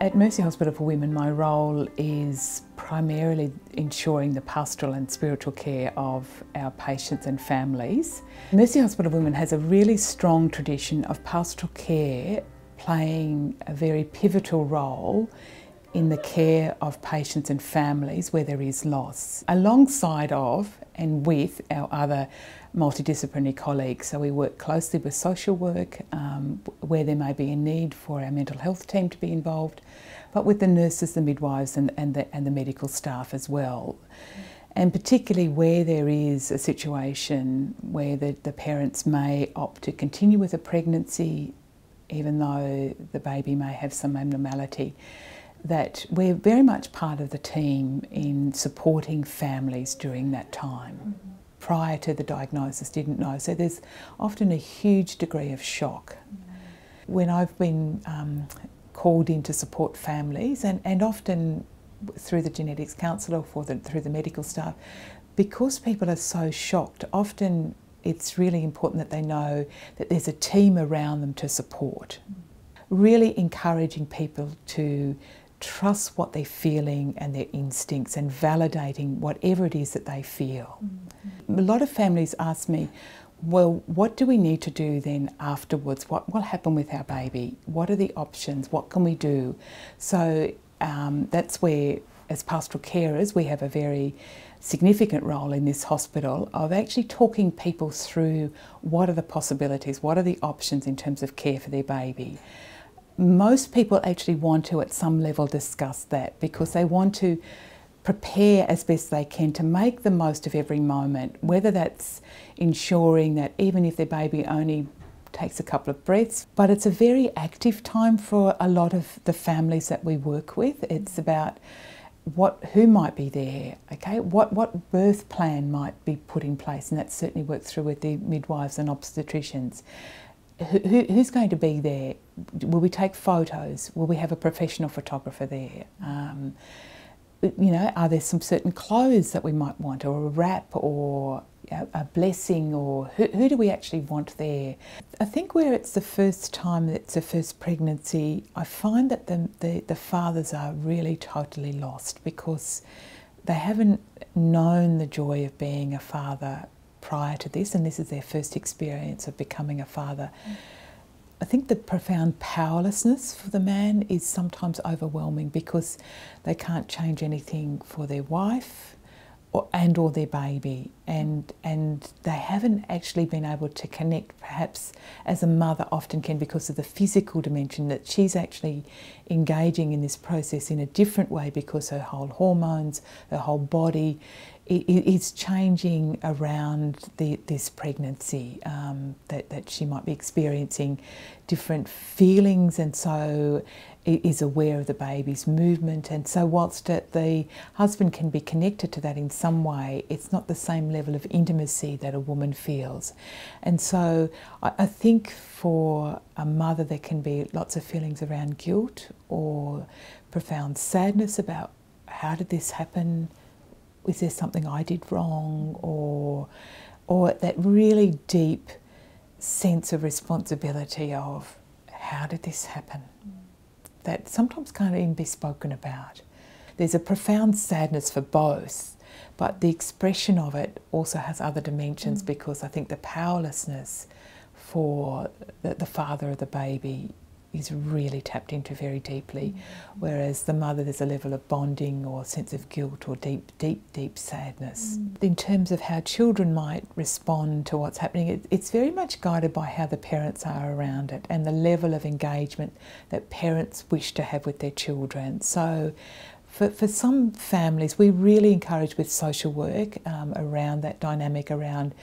At Mercy Hospital for Women, my role is primarily ensuring the pastoral and spiritual care of our patients and families. Mercy Hospital for Women has a really strong tradition of pastoral care playing a very pivotal role in the care of patients and families where there is loss, alongside of and with our other multidisciplinary colleagues. So we work closely with social work where there may be a need for our mental health team to be involved, but with the nurses, the midwives and the medical staff as well. And particularly where there is a situation where the parents may opt to continue with a pregnancy even though the baby may have some abnormality, that we're very much part of the team in supporting families during that time. Prior to the diagnosis, didn't know. So there's often a huge degree of shock. When I've been called in to support families, and often through the genetics counsellor or through the medical staff, because people are so shocked, often it's really important that they know that there's a team around them to support. Really encouraging people to trust what they're feeling and their instincts and validating whatever it is that they feel. A lot of families ask me, well, what do we need to do then afterwards? What will happen with our baby? What are the options? What can we do? So that's where, as pastoral carers, we have a very significant role in this hospital of actually talking people through what are the possibilities, what are the options in terms of care for their baby. Most people actually want to, at some level, discuss that because they want to prepare as best they can to make the most of every moment, whether that's ensuring that even if their baby only takes a couple of breaths, but it's a very active time for a lot of the families that we work with. It's about who might be there, okay? What birth plan might be put in place, and that's certainly worked through with the midwives and obstetricians. Who's going to be there? Will we take photos? Will we have a professional photographer there? You know, are there some certain clothes that we might want, or a wrap, or a blessing, or who do we actually want there? I think where it's the first time that it's a first pregnancy, I find that the fathers are really totally lost because they haven't known the joy of being a father prior to this, and this is their first experience of becoming a father. I think the profound powerlessness for the man is sometimes overwhelming because they can't change anything for their wife or their baby, and they haven't actually been able to connect, perhaps as a mother often can, because of the physical dimension, that she's actually engaging in this process in a different way because her whole hormones, her whole body is changing around this pregnancy, that she might be experiencing different feelings, and so is aware of the baby's movement. And so whilst the husband can be connected to that in some way, it's not the same level of intimacy that a woman feels. And so I think for a mother there can be lots of feelings around guilt or profound sadness about, how did this happen? Is there something I did wrong? Or that really deep sense of responsibility of, how did this happen? That sometimes can't even be spoken about. There's a profound sadness for both, but the expression of it also has other dimensions, because I think the powerlessness for the father of the baby is really tapped into very deeply, whereas the mother, there's a level of bonding or sense of guilt or deep sadness. In terms of how children might respond to what's happening, it's very much guided by how the parents are around it and the level of engagement that parents wish to have with their children. So for some families, we really encourage with social work around that dynamic, around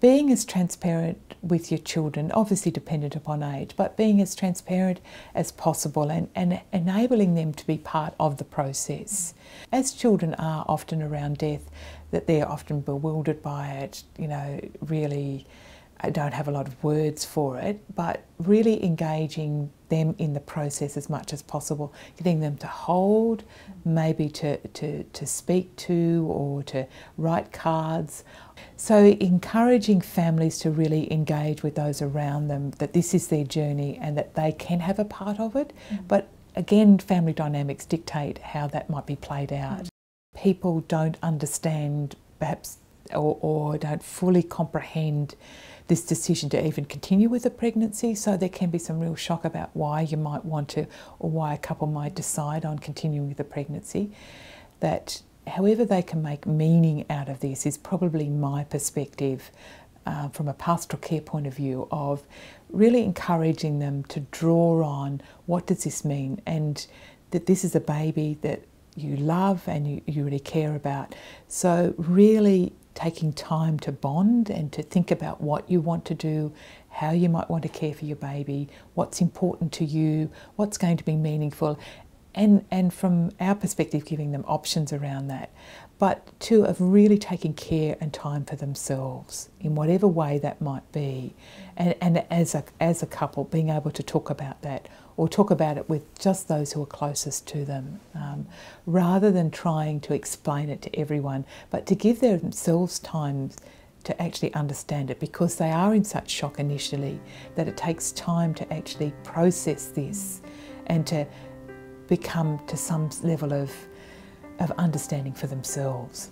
being as transparent with your children, obviously dependent upon age, but being as transparent as possible and enabling them to be part of the process. As children are often around death, that they're often bewildered by it, you know, really don't have a lot of words for it, but really engaging them in the process as much as possible, getting them to hold, maybe to speak to, or to write cards. So encouraging families to really engage with those around them, that this is their journey and that they can have a part of it, but again, family dynamics dictate how that might be played out. People don't understand perhaps or don't fully comprehend this decision to even continue with a pregnancy, so there can be some real shock about why you might want to, or why a couple might decide on continuing with a pregnancy. That however they can make meaning out of this is probably my perspective from a pastoral care point of view, of really encouraging them to draw on what does this mean, and that this is a baby that you love and you really care about. So really taking time to bond and to think about what you want to do, how you might want to care for your baby, what's important to you, what's going to be meaningful, and from our perspective giving them options around that, but two, of really taking care and time for themselves in whatever way that might be, and as a couple being able to talk about that, or talk about it with just those who are closest to them, rather than trying to explain it to everyone, but to give themselves time to actually understand it, because they are in such shock initially that it takes time to actually process this and to become to some level of understanding for themselves.